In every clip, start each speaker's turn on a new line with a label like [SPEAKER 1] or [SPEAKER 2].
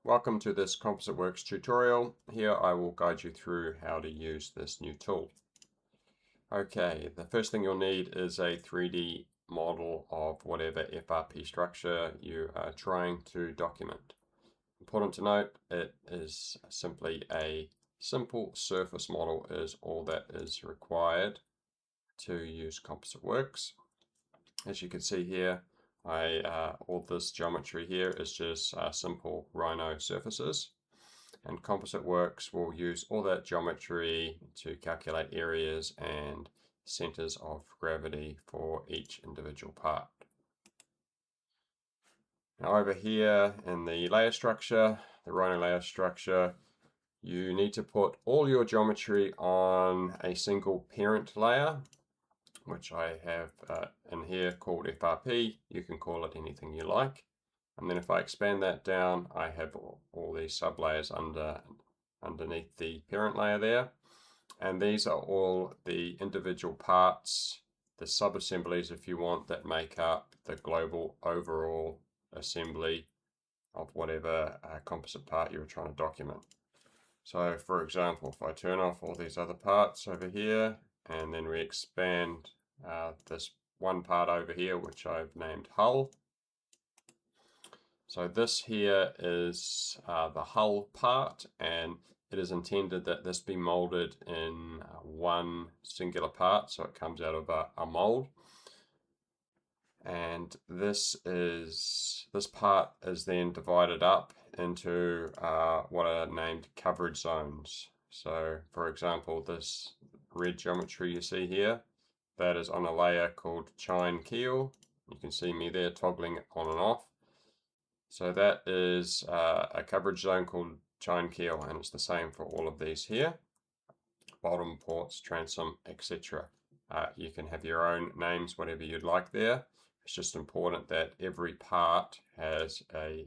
[SPEAKER 1] Welcome to this CompositeWorks tutorial. Here I will guide you through how to use this new tool. Okay, the first thing you'll need is a 3D model of whatever FRP structure you are trying to document. Important to note, it is simply a simple surface model is all that is required to use CompositeWorks. As you can see here, all this geometry here is just simple Rhino surfaces, and CompositeWorks will use all that geometry to calculate areas and centers of gravity for each individual part. Now over here in the layer structure, the Rhino layer structure, you need to put all your geometry on a single parent layer, which I have in here called FRP. You can call it anything you like. And then if I expand that down, I have all these sub layers underneath the parent layer there. And these are all the individual parts, the sub-assemblies if you want, that make up the global overall assembly of whatever composite part you're trying to document. So for example, if I turn off all these other parts over here, and then we expand this one part over here, which I've named hull. So this here is the hull part, and it is intended that this be molded in one singular part, so it comes out of a mold. And this part is then divided up into what are named coverage zones. So for example, this red geometry you see here, that is on a layer called chine keel. You can see me there toggling it on and off. So that is a coverage zone called chine keel, and it's the same for all of these here. Bottom, ports, transom, etc. You can have your own names, whatever you'd like there. It's just important that every part has a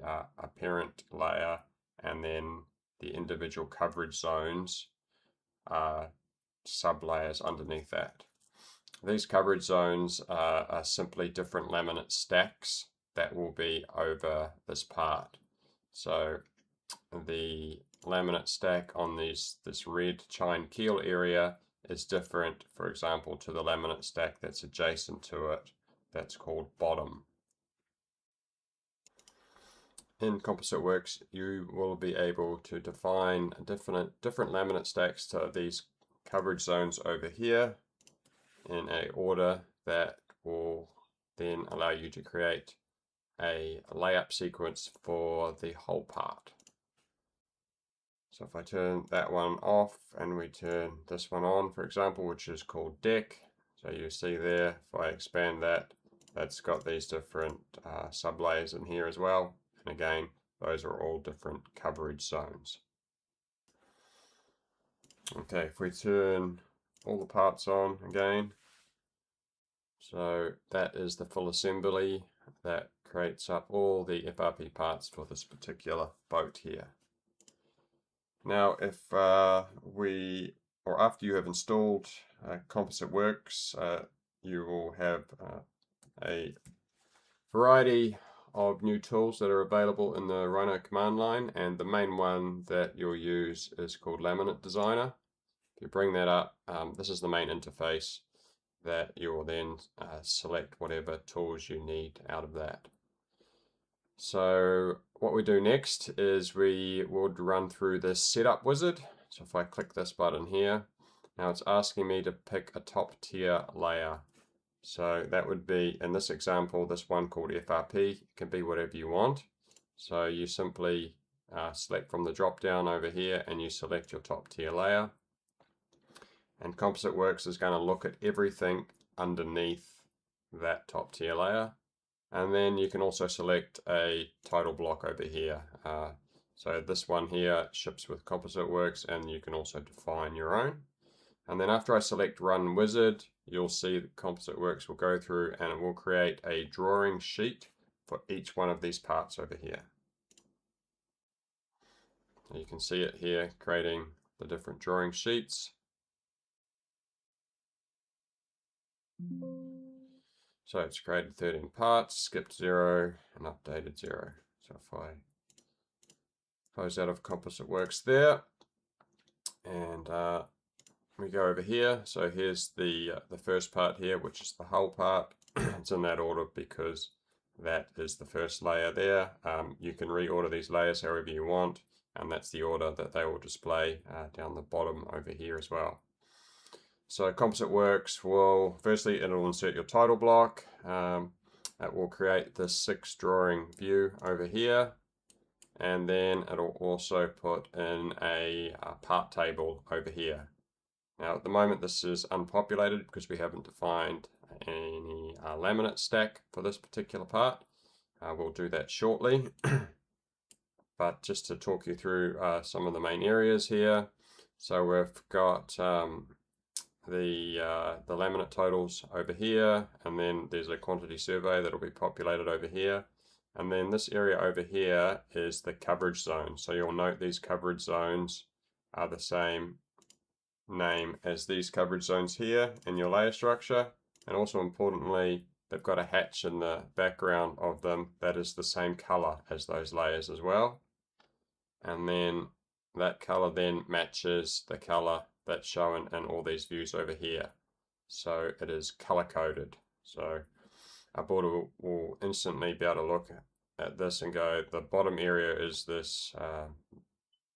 [SPEAKER 1] parent layer, and then the individual coverage zones are sub-layers underneath that. These coverage zones are simply different laminate stacks that will be over this part. So the laminate stack on this red chine keel area is different, for example, to the laminate stack that's adjacent to it, that's called bottom. In CompositeWorks, you will be able to define different laminate stacks to these coverage zones over here in an order that will then allow you to create a layup sequence for the whole part. So if I turn that one off and we turn this one on, for example, which is called deck, so you see there, if I expand that, that's got these different sub-layers in here as well. And again, those are all different coverage zones. Okay, if we turn all the parts on again, so that is the full assembly that creates up all the FRP parts for this particular boat here. Now, if after you have installed CompositeWorks, you will have a variety of new tools that are available in the Rhino command line, and the main one that you'll use is called Laminate Designer. If you bring that up, this is the main interface that you will then select whatever tools you need out of that. So what we do next is we would run through this setup wizard. So if I click this button here, now it's asking me to pick a top tier layer. So that would be, in this example, this one called FRP. It can be whatever you want. So you simply select from the drop down over here and you select your top tier layer. And CompositeWorks is going to look at everything underneath that top tier layer. And then you can also select a title block over here. So this one here ships with CompositeWorks, and you can also define your own. And then after I select Run Wizard, you'll see that CompositeWorks will go through and it will create a drawing sheet for each one of these parts over here. You can see it here creating the different drawing sheets. So it's created 13 parts, skipped 0, and updated 0. So if I Close out of CompositeWorks there, and we go over here. So here's the first part here, which is the hull part. It's in that order because that is the first layer there. You can reorder these layers however you want, and that's the order that they will display down the bottom over here as well. So CompositeWorks will, firstly, it'll insert your title block. It will create this 6 drawing view over here, and then it'll also put in a part table over here. Now at the moment this is unpopulated because we haven't defined any laminate stack for this particular part. We'll do that shortly. But just to talk you through some of the main areas here. So we've got the laminate totals over here, and then there's a quantity survey that will be populated over here. And then this area over here is the coverage zone. So you'll note these coverage zones are the same name as these coverage zones here in your layer structure, and also importantly they've got a hatch in the background of them that is the same color as those layers as well, and then that color then matches the color that's shown in all these views over here, so it is color coded. So our board will instantly be able to look at this and go, the bottom area is this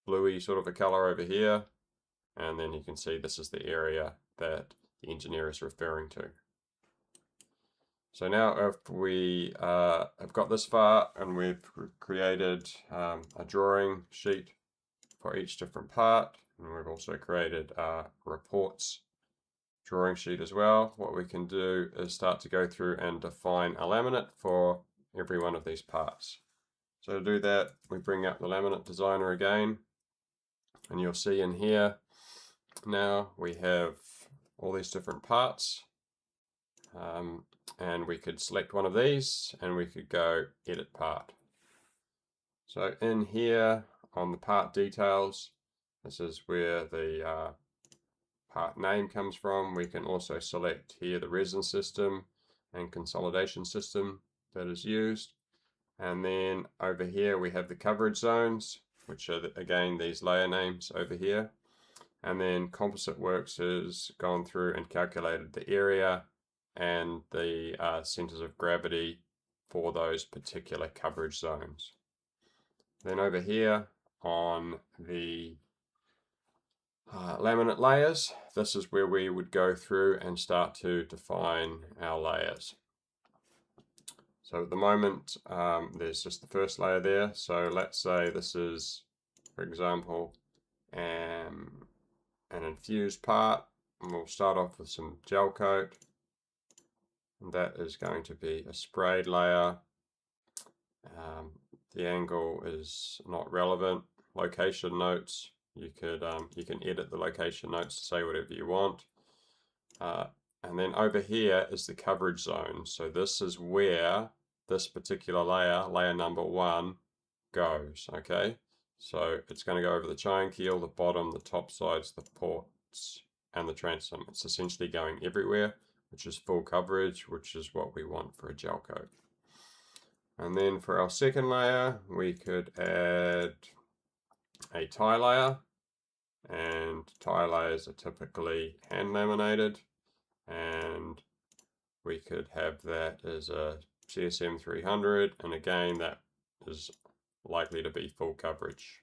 [SPEAKER 1] bluey sort of a color over here, and then you can see this is the area that the engineer is referring to. So now if we have got this far and we've created a drawing sheet for each different part, and we've also created a reports drawing sheet as well, what we can do is start to go through and define a laminate for every one of these parts. So to do that, we bring up the laminate designer again, and you'll see in here now we have all these different parts, and we could select one of these and we could go edit part. So in here on the part details, this is where the part name comes from. We can also select here the resin system and consolidation system that is used, and then over here we have the coverage zones, which are again these layer names over here. And then CompositeWorks has gone through and calculated the area and the centers of gravity for those particular coverage zones. Then over here on the laminate layers, this is where we would go through and start to define our layers. So at the moment there's just the first layer there. So let's say this is, for example, an infused part, and we'll start off with some gel coat, and that is going to be a sprayed layer. The angle is not relevant. Location notes, you can edit the location notes to say whatever you want, and then over here is the coverage zone. So this is where this particular layer, layer number 1, goes. Okay, so it's going to go over the chine keel, the bottom, the top sides, the ports, and the transom. It's essentially going everywhere, which is full coverage, which is what we want for a gel coat. And then for our second layer, we could add a tie layer, and tie layers are typically hand laminated, and we could have that as a CSM 300, and again that is likely to be full coverage.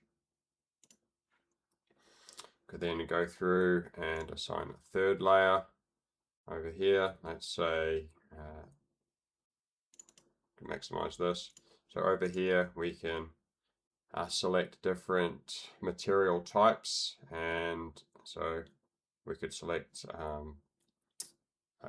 [SPEAKER 1] Could then go through and assign a third layer over here. Let's say maximize this. So over here we can select different material types, and so we could select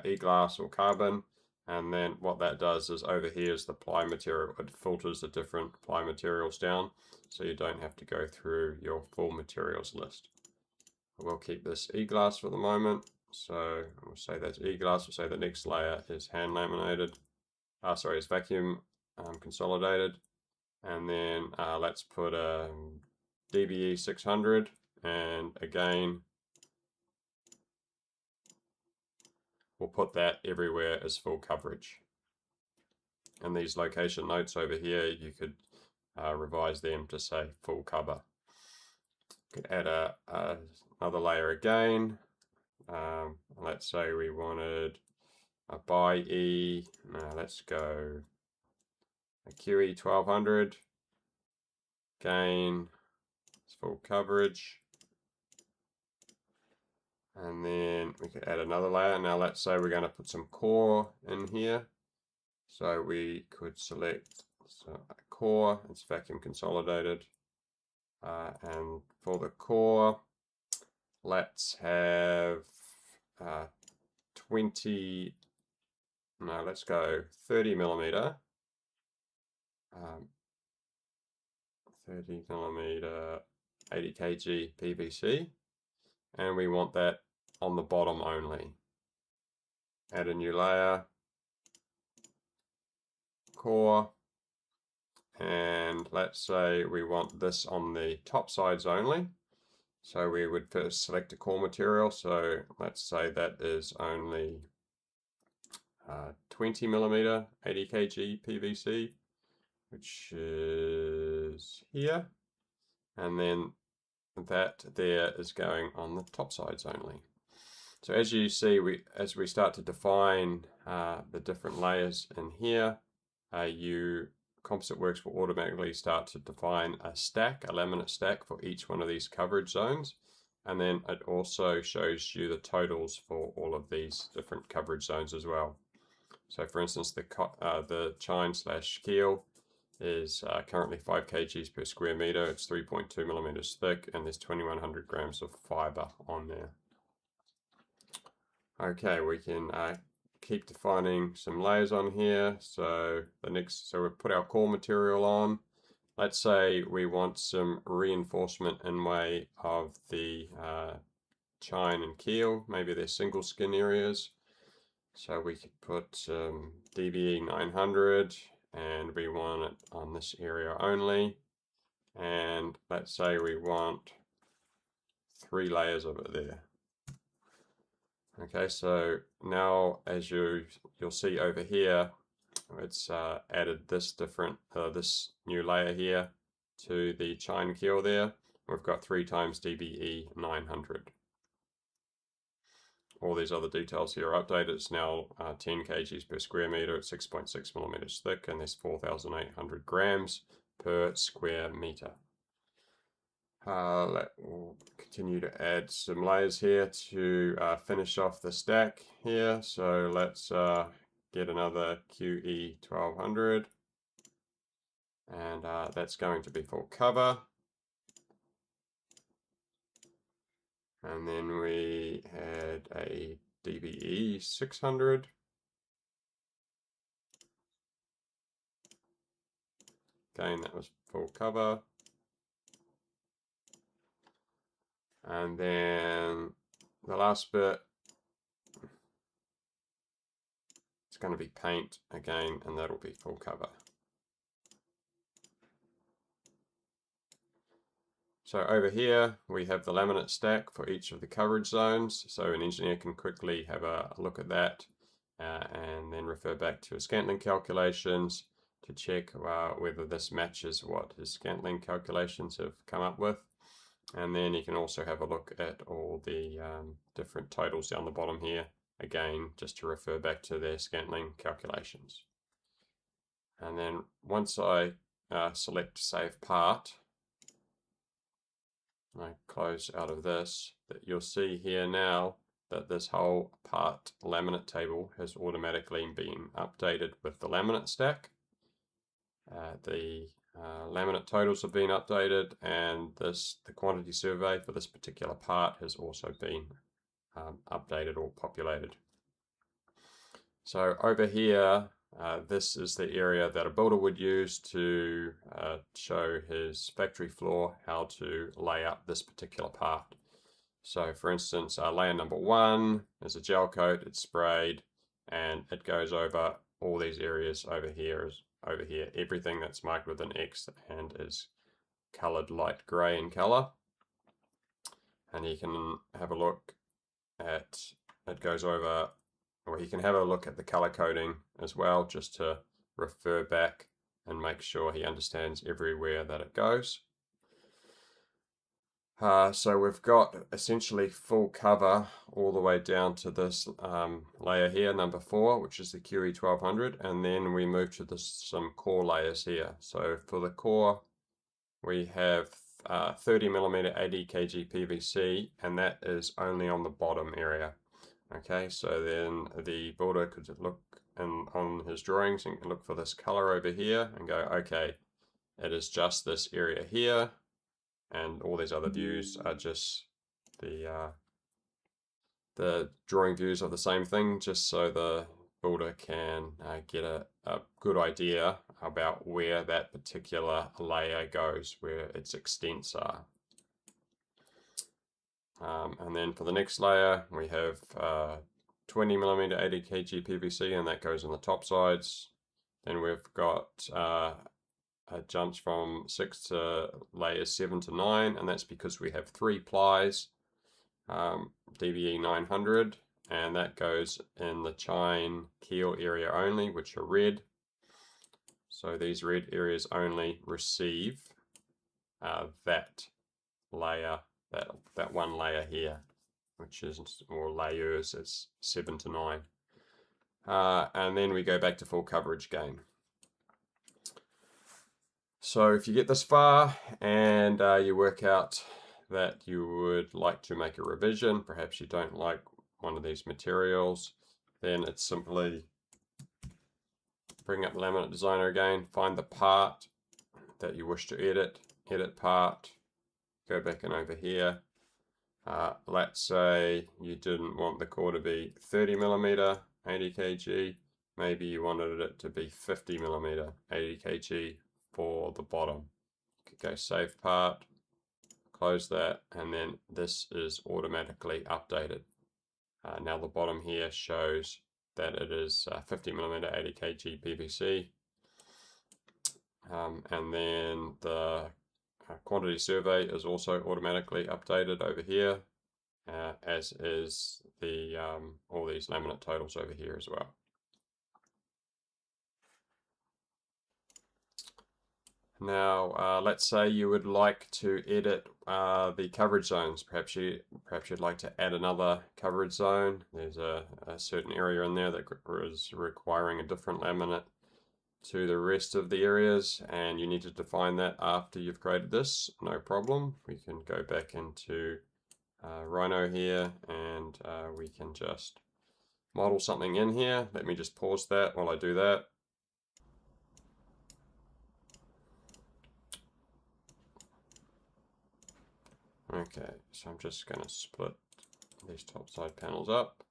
[SPEAKER 1] e-glass or carbon, and then what that does is over here is the ply material. It filters the different ply materials down so you don't have to go through your full materials list. We'll keep this e-glass for the moment, so we'll say that's e-glass. We'll say the next layer is hand laminated, it's vacuum consolidated, and then let's put a DBE 600, and again we'll put that everywhere as full coverage. And these location notes over here, you could revise them to say full cover. Could add another layer again. Let's say we wanted a by E. Now let's go a QE 1200. Again, it's full coverage. And then we could add another layer. Now let's say we're going to put some core in here. So we could select a core, it's vacuum consolidated. And for the core, let's have 30 millimeter. 30 millimeter 80 kg PVC, and we want that on the bottom only. Add a new layer, core, and let's say we want this on the top sides only. So we would first select a core material. So let's say that is only 20 millimeter 80 kg PVC, which is here, and then that there is going on the top sides only. So as you see, as we start to define the different layers in here, CompositeWorks will automatically start to define a laminate stack for each one of these coverage zones, and then it also shows you the totals for all of these different coverage zones as well. So for instance, the chine/keel is currently 5 kgs per square meter. It's 3.2 millimeters thick, and there's 2100 grams of fiber on there. Okay, we can keep defining some layers on here. So so we put our core material on. Let's say we want some reinforcement in way of the chine and keel. Maybe they're single skin areas. So we could put DBE 900, and we want it on this area only. And let's say we want 3 layers of it there. Okay, so now as you'll see over here, it's added this this new layer here to the chine keel there. We've got 3 times DBE 900. All these other details here are updated. It's now 10 kgs per square meter. It's 6.6 millimeters thick, and there's 4,800 grams per square meter. We'll continue to add some layers here to finish off the stack here. So let's get another QE 1200, and that's going to be full cover. And then we had a DBE 600. Again, that was full cover. And then the last bit, it's going to be paint again, and that'll be full cover. So over here, we have the laminate stack for each of the coverage zones. So an engineer can quickly have a look at that and then refer back to his Scantling calculations to check whether this matches what his Scantling calculations have come up with. And then you can also have a look at all the different totals down the bottom here, again, just to refer back to their Scantling calculations. And then once I select Save Part, I close out of this, that you'll see here now that this whole part laminate table has automatically been updated with the laminate stack. The laminate totals have been updated, and the quantity survey for this particular part has also been updated or populated. So over here, this is the area that a builder would use to show his factory floor how to lay up this particular part. So for instance, layer number 1 is a gel coat, it's sprayed, and it goes over all these areas over here. Everything that's marked with an X and is colored light gray in color. And you can have a look at, it goes over, or you can have a look at the color coding as well, just to refer back and make sure he understands everywhere that it goes. So we've got essentially full cover all the way down to this layer here, number 4, which is the QE1200, and then we move to some core layers here. So for the core, we have 30mm 80 kg PVC, and that is only on the bottom area. Okay, so then the builder could look on his drawings and look for this color over here and go, okay, it is just this area here, and all these other views are just the drawing views of the same thing, just so the builder can get a good idea about where that particular layer goes, where its extents are. And then for the next layer, we have 20mm 80 kg PVC, and that goes on the top sides. Then we've got jumps from 6 to layers 7 to 9, and that's because we have 3 plies, DBE 900, and that goes in the chine keel area only, which are red. So these red areas only receive that layer, that one layer here, which is, or layers, it's 7 to 9. And then we go back to full coverage again. So if you get this far and you work out that you would like to make a revision, perhaps you don't like one of these materials, then it's simply bring up the Laminate Designer again, find the part that you wish to edit, edit part, go back in over here. Let's say you didn't want the core to be 30mm 80 kg, maybe you wanted it to be 50mm 80 kg for the bottom. You could go save part, close that, and then this is automatically updated. Now the bottom here shows that it is 50mm 80 kg PVC, and then the quantity survey is also automatically updated over here, as is the all these laminate totals over here as well. Now, let's say you would like to edit the coverage zones. Perhaps you'd like to add another coverage zone. There's a certain area in there that is requiring a different laminate to the rest of the areas, and you need to define that after you've created this. No problem. We can go back into Rhino here, and we can just model something in here. Let me just pause that while I do that. Okay, so I'm just going to split these top side panels up.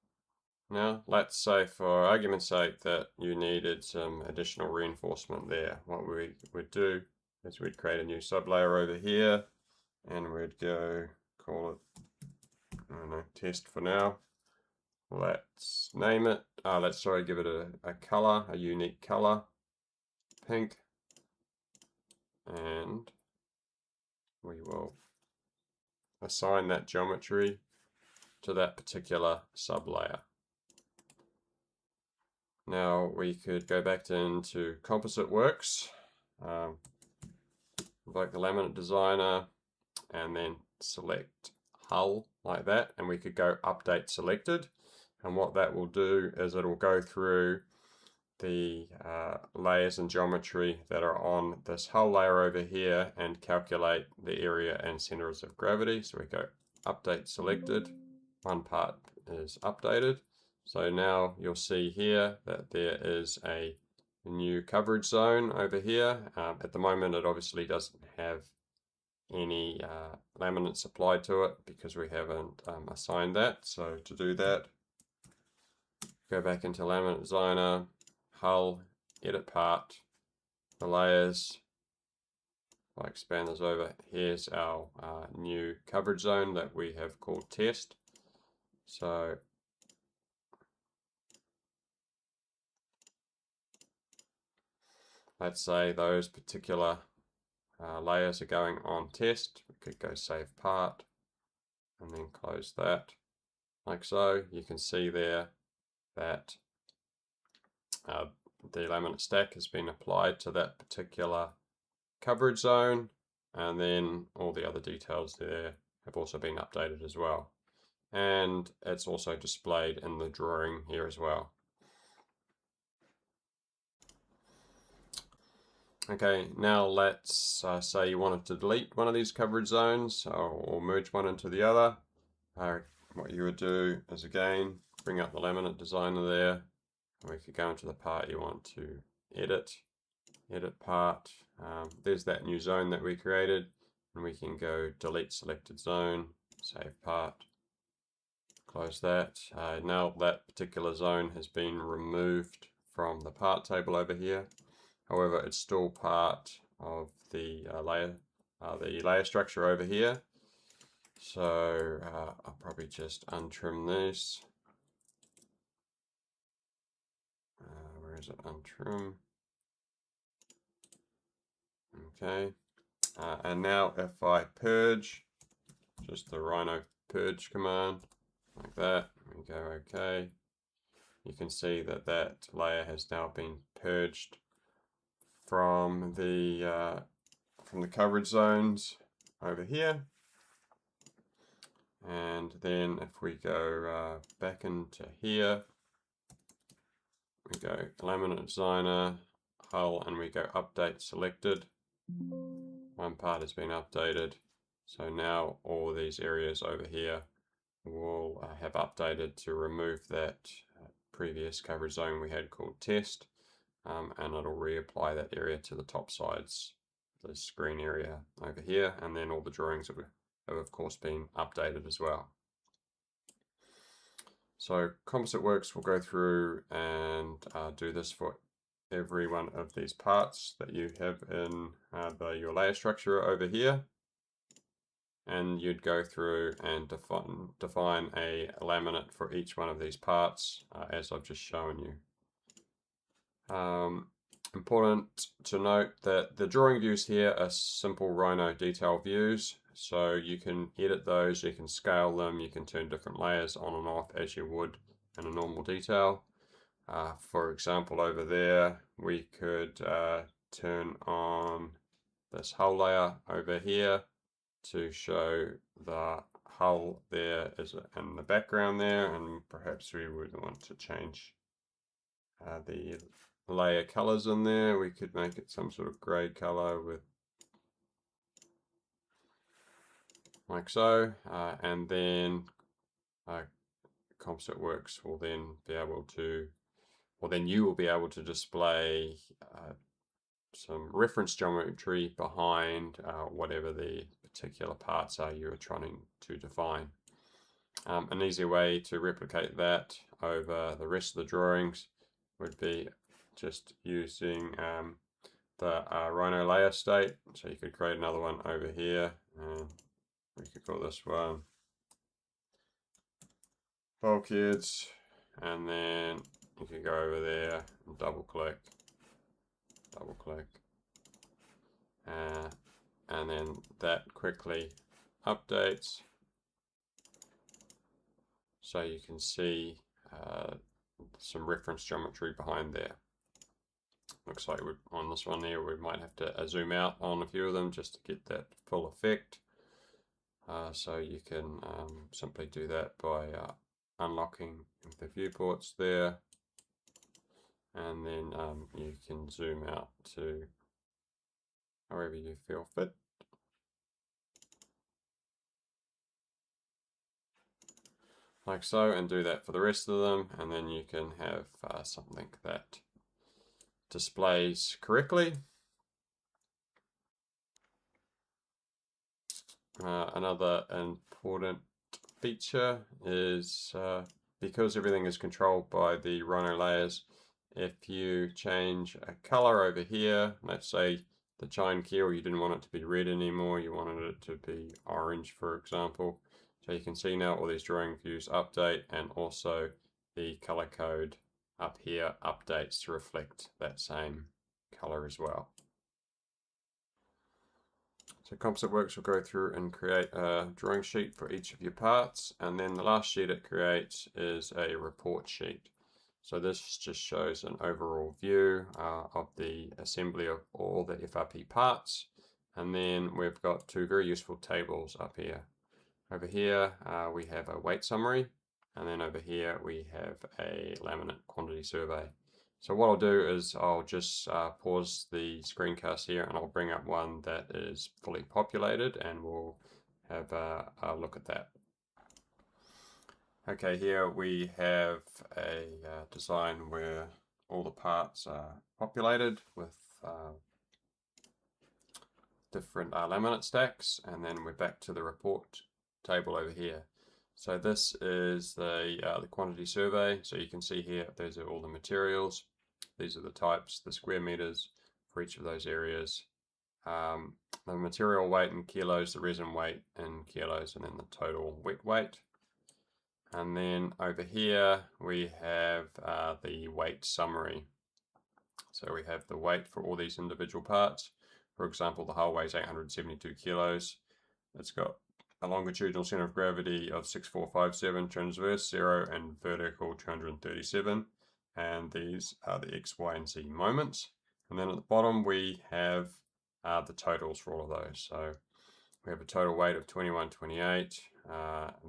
[SPEAKER 1] Now, let's say for argument's sake that you needed some additional reinforcement there. What we would do is we'd create a new sublayer over here, and we'd go call it, I don't know, test for now. Let's name it, let's give it a color, a unique color, pink, and we will assign that geometry to that particular sublayer. Now we could go back into CompositeWorks, invoke the Laminate Designer, and then select hull like that, and we could go update selected, and what that will do is it will go through the layers and geometry that are on this hull layer over here and calculate the area and centers of gravity. So we go update selected, one part is updated. So now you'll see here that there is a new coverage zone over here. At the moment it obviously doesn't have any laminates applied to it because we haven't assigned that. So to do that, go back into Laminate Designer, hull, edit part, the layers. If I expand this over, here's our new coverage zone that we have called test. So let's say those particular layers are going on test. We could go save part and then close that like so. You can see there that the laminate stack has been applied to that particular coverage zone, and then all the other details there have also been updated as well. And it's also displayed in the drawing here as well. Okay, now let's say you wanted to delete one of these coverage zones or merge one into the other. What you would do is, again, bring up the laminate designer there. We could go into the part you want to edit part. There's that new zone that we created, and we can go delete selected zone, save part, close that. Now that particular zone has been removed from the part table over here. However, it's still part of the layer structure over here. So I'll probably just untrim this. Where is it? Untrim. Okay. And now if I purge, just the Rhino purge command, like that, we go OK. You can see that that layer has now been purged from the coverage zones over here. And then if we go back into here, we go laminate designer, hull, and we go update selected. One part has been updated. So now all these areas over here will have updated to remove that previous coverage zone we had called test, and it'll reapply that area to the top sides, the screen area over here, and then all the drawings have of course been updated as well. So CompositeWorks will go through and do this for every one of these parts that you have in your layer structure over here. And you'd go through and define a laminate for each one of these parts, as I've just shown you. Important to note that the drawing views here are simple Rhino detail views, so you can edit those, you can scale them, you can turn different layers on and off as you would in a normal detail. For example, over there we could turn on this hull layer over here to show the hull there is in the background there, and perhaps we would want to change the layer colors in there. We could make it some sort of grey color with like so, and then CompositeWorks will then be able to, or then you will be able to display some reference geometry behind whatever the particular parts are you're trying to define. An easy way to replicate that over the rest of the drawings would be just using the Rhino layer state. So you could create another one over here, and we could call this one bulkheads, and then you can go over there and double click, and then that quickly updates so you can see some reference geometry behind there. Looks like on this one here we might have to zoom out on a few of them just to get that full effect. So you can simply do that by unlocking the viewports there, and then you can zoom out to however you feel fit. Like so, and do that for the rest of them, and then you can have something that displays correctly. Another important feature is because everything is controlled by the Rhino layers, if you change a color over here, let's say the chine keel, you didn't want it to be red anymore, you wanted it to be orange, for example. So you can see now all these drawing views update, and also the color code up here updates to reflect that same color as well. So CompositeWorks will go through and create a drawing sheet for each of your parts, and then the last sheet it creates is a report sheet. So this just shows an overall view of the assembly of all the FRP parts. And then we've got two very useful tables up here. Over here we have a weight summary, and then over here we have a laminate quantity survey. So what I'll do is I'll just pause the screencast here and I'll bring up one that is fully populated and we'll have a look at that. Okay, here we have a design where all the parts are populated with different laminate stacks, and then we're back to the report table over here. So this is the quantity survey. So you can see here, those are all the materials. These are the types, the square meters for each of those areas. The material weight in kilos, the resin weight in kilos, and then the total wet weight. And then over here we have the weight summary. So we have the weight for all these individual parts. For example, the hull weighs 872 kilos. It's got a longitudinal center of gravity of 6457, transverse 0, and vertical 237. And these are the X, Y, and Z moments. And then at the bottom we have the totals for all of those. So we have a total weight of 2128.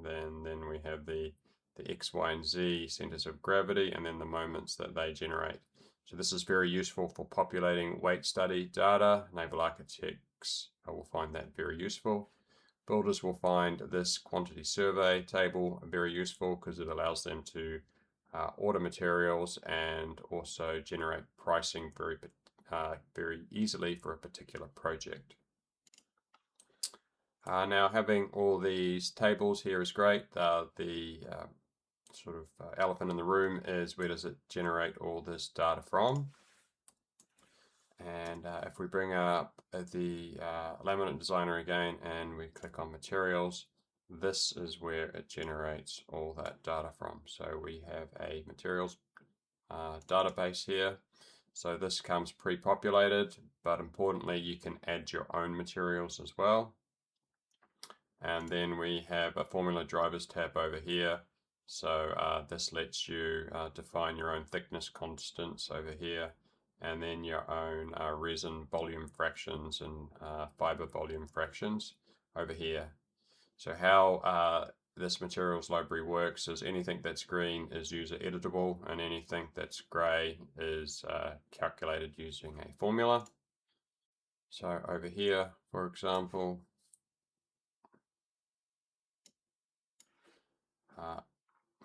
[SPEAKER 1] Then we have the X, Y, and Z centers of gravity, and then the moments that they generate. So this is very useful for populating weight study data. Naval architects will find that very useful. Builders will find this quantity survey table very useful because it allows them to order materials and also generate pricing very easily for a particular project. Now having all these tables here is great. The sort of elephant in the room is, where does it generate all this data from? And if we bring up the laminate designer again and we click on materials, this is where it generates all that data from. So we have a materials database here. So this comes pre-populated, but importantly you can add your own materials as well. And then we have a formula drivers tab over here. So this lets you define your own thickness constants over here, and then your own resin volume fractions and fiber volume fractions over here. So how this materials library works is anything that's green is user editable, and anything that's gray is calculated using a formula. So over here, for example,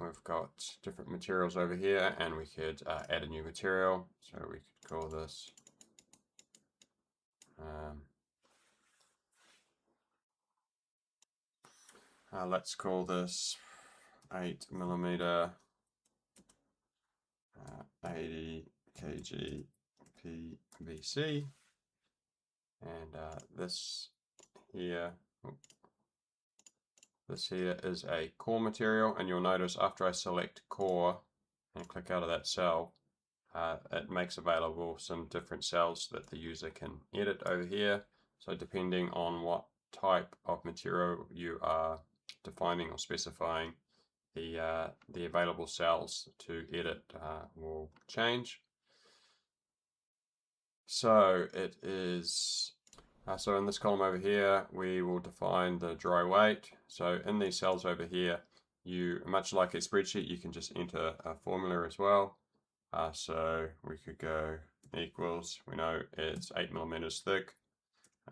[SPEAKER 1] we've got different materials over here, and we could add a new material. So we could call this let's call this 8mm 80 kg PVC, and this here is a core material, and you'll notice after I select core and click out of that cell, it makes available some different cells that the user can edit over here. So depending on what type of material you are defining or specifying, the available cells to edit will change. So it is so in this column over here, we will define the dry weight. So in these cells over here, much like a spreadsheet, you can just enter a formula as well. So we could go equals, we know it's 8mm thick,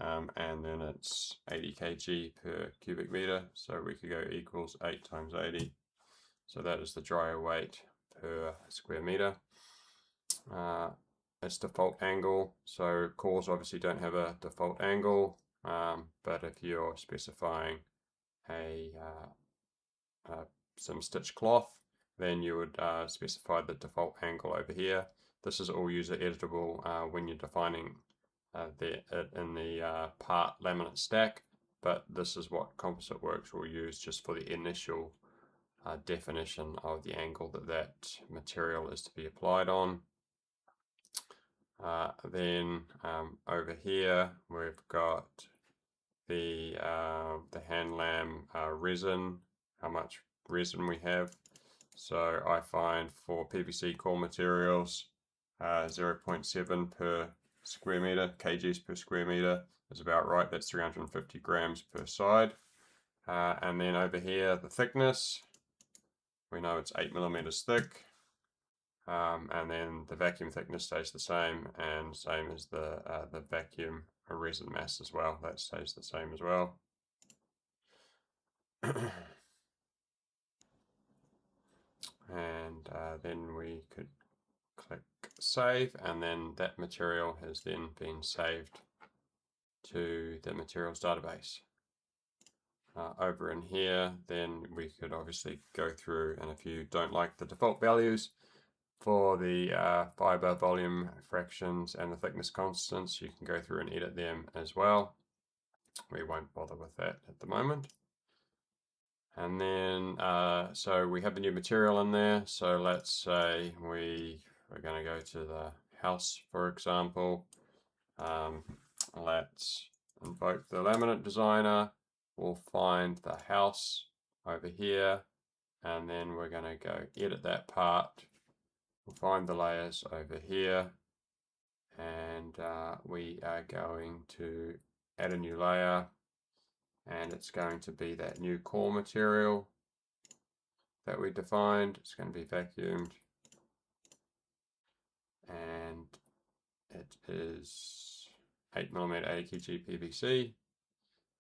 [SPEAKER 1] and then it's 80 kg per cubic meter. So we could go equals 8 times 80. So that is the dry weight per square meter. Its default angle, so cores obviously don't have a default angle, but if you're specifying some stitch cloth, then you would specify the default angle over here. This is all user editable when you're defining it in the part laminate stack, but this is what CompositeWorks will use just for the initial definition of the angle that material is to be applied on. Then over here we've got the hand lamb resin, how much resin we have. So I find for PVC core materials, 0.7 per square meter, kgs per square meter is about right. That's 350 grams per side. And then over here, the thickness, we know it's 8 millimeters thick. And then the vacuum thickness stays the same, and same as the vacuum resin mass as well. That stays the same as well. And then we could click save, and then that material has then been saved to the materials database. Over in here, then we could obviously go through, and if you don't like the default values for the fiber volume fractions and the thickness constants, you can go through and edit them as well. We won't bother with that at the moment. And then, so we have the new material in there. So let's say we're going to go to the house, for example. Let's invoke the laminate designer. We'll find the house over here, and then we're going to go edit that part. We'll find the layers over here, and we are going to add a new layer, and it's going to be that new core material that we defined. It's going to be vacuumed, and it is 8mm 80 kg PVC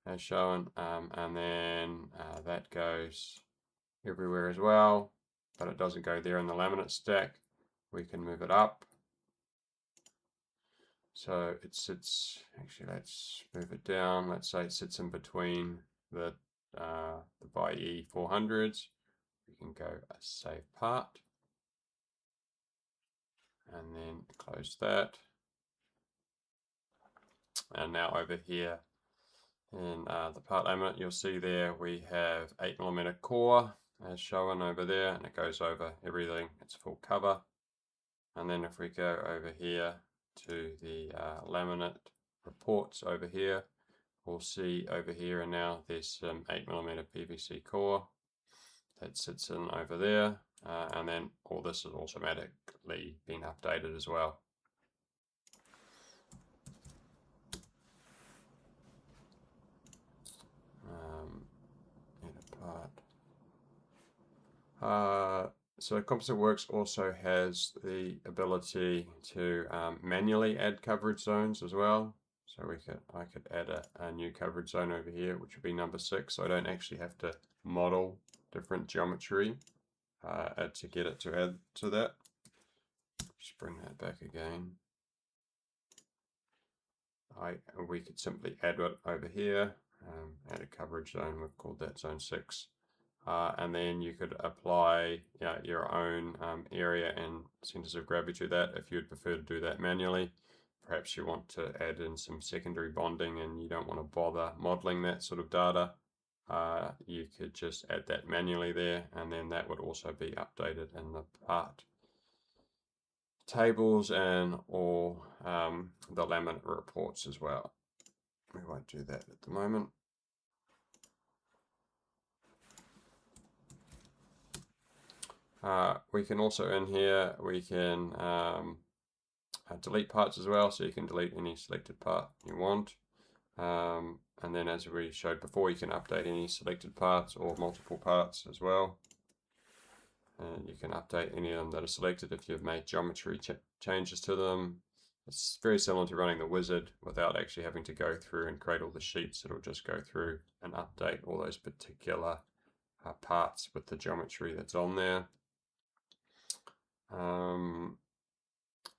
[SPEAKER 1] as shown, and then that goes everywhere as well, but it doesn't go there in the laminate stack. We can move it up. So it sits, actually let's move it down. Let's say it sits in between the BIE 400s. We can go a save part, and then close that. And now over here in the part laminate, you'll see there we have 8mm core as shown over there, and it goes over everything. It's full cover. And then if we go over here to the laminate reports over here, we'll see over here, and now there's some 8mm PVC core that sits in over there, and then all this is automatically being updated as well. Edit part. So CompositeWorks also has the ability to manually add coverage zones as well. So I could add a new coverage zone over here, which would be number 6. So I don't actually have to model different geometry to get it to add to that. Just bring that back again. We could simply add it over here, add a coverage zone. We've called that zone 6. And then you could apply your own area and centers of gravity to that if you'd prefer to do that manually. Perhaps you want to add in some secondary bonding and you don't want to bother modeling that sort of data. You could just add that manually there, and then that would also be updated in the part tables and all the laminate reports as well. We won't do that at the moment. We can also in here, we can delete parts as well, so you can delete any selected part you want. And then as we showed before, you can update any selected parts or multiple parts as well. And you can update any of them that are selected if you've made geometry changes to them. It's very similar to running the wizard without actually having to go through and create all the sheets. It'll just go through and update all those particular parts with the geometry that's on there.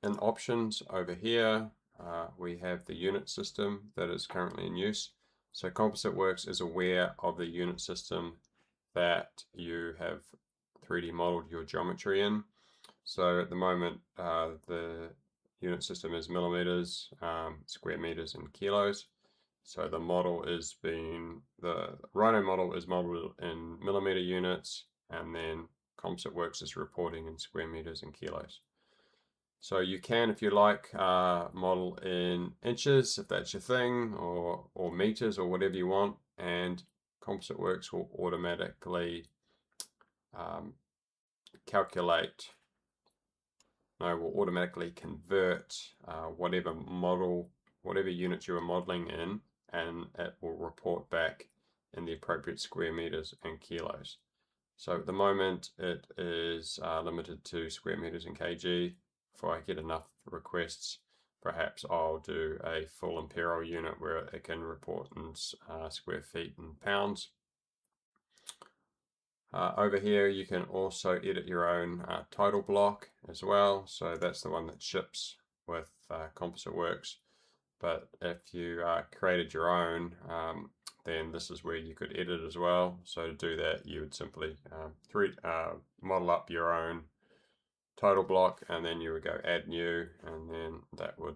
[SPEAKER 1] In options over here, we have the unit system that is currently in use. So CompositeWorks is aware of the unit system that you have 3D modeled your geometry in. So at the moment, the unit system is millimeters, square meters, and kilos. So the model is the Rhino model is modeled in millimeter units, and then CompositeWorks is reporting in square meters and kilos. So you can, if you like, model in inches if that's your thing, or meters, or whatever you want, and CompositeWorks will automatically calculate, no, will automatically convert whatever units you are modeling in, and it will report back in the appropriate square meters and kilos. So at the moment it is limited to square meters and kg. If I get enough requests, perhaps I'll do a full imperial unit where it can report in square feet and pounds. Over here you can also edit your own title block as well, so that's the one that ships with CompositeWorks. But if you created your own, then this is where you could edit as well. So to do that, you would simply model up your own title block, and then you would go add new, and then that would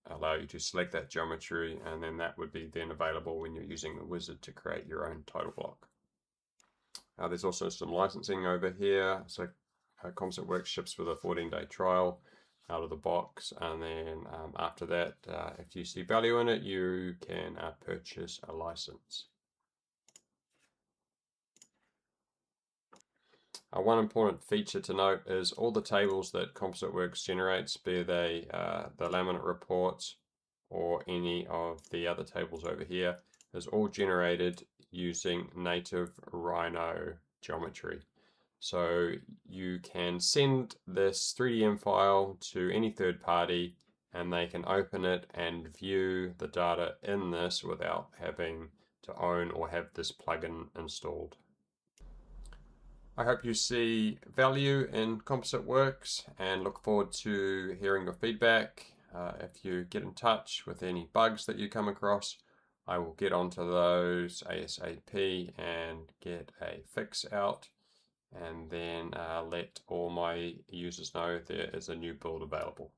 [SPEAKER 1] allow you to select that geometry, and then that would be then available when you're using the wizard to create your own title block. There's also some licensing over here. So CompositeWorks ships with a 14-day trial out of the box, and then after that, if you see value in it, you can purchase a license. One important feature to note is all the tables that CompositeWorks generates, be they the laminate reports or any of the other tables over here, is all generated using native Rhino geometry. So you can send this 3DM file to any third party, and they can open it and view the data in this without having to own or have this plugin installed. I hope you see value in CompositeWorks and look forward to hearing your feedback. If you get in touch with any bugs that you come across, I will get onto those ASAP and get a fix out, and then let all my users know there is a new build available.